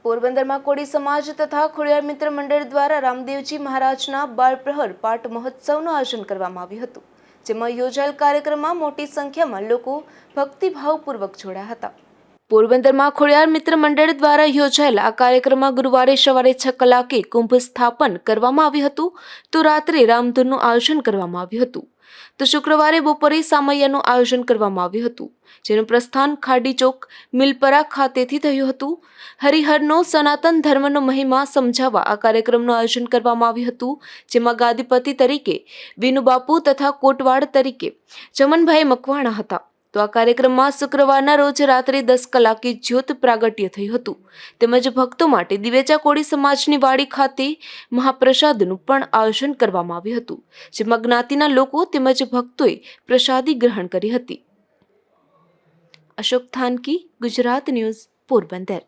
પોરબંદરમાં કોળી સમાજ તથા ખોડિયાર મિત્ર મંડળ દ્વારા રામદેવજી મહારાજના બાળ પ્રહર પાઠ મહોત્સવનું આયોજન કરવામાં આવ્યું હતું, જેમાં યોજાયેલ કાર્યક્રમમાં મોટી સંખ્યામાં લોકો ભક્તિભાવપૂર્વક જોડાયા હતા. પોરબંદરમાં ખોડિયાર મિત્ર મંડળ દ્વારા યોજાયેલ આ કાર્યક્રમમાં ગુરુવારે સવારે 6 કલાકે કુંભ સ્થાપન કરવામાં આવ્યું હતું, તો રાત્રે રામધૂનનું આયોજન કરવામાં આવ્યું હતું. તો શુક્રવારે બપોરે સામૈયાનું આયોજન કરવામાં આવ્યું હતું, જેનું પ્રસ્થાન ખાડી ચોક મિલપરા ખાતેથી થયું હતું. હરિહરનો સનાતન ધર્મનો મહિમા સમજાવવા આ કાર્યક્રમનું આયોજન કરવામાં આવ્યું હતું, જેમાં ગાદીપતિ તરીકે વિનુબાપુ તથા કોટવાડ તરીકે ચમનભાઈ મકવાણા હતા. તો આ કાર્યક્રમમાં શુક્રવારના રોજ રાત્રે 10 કલાકે જ્યોત પ્રાગટ્ય થયું હતું, તેમજ ભક્તો માટે દિવેચા કોળી સમાજની વાડી ખાતે મહાપ્રસાદનું પણ આયોજન કરવામાં આવ્યું હતું, જેમાં જ્ઞાતિના લોકો તેમજ ભક્તોએ પ્રસાદી ગ્રહણ કરી હતી. અશોક થાનકી, ગુજરાત ન્યૂઝ, પોરબંદર.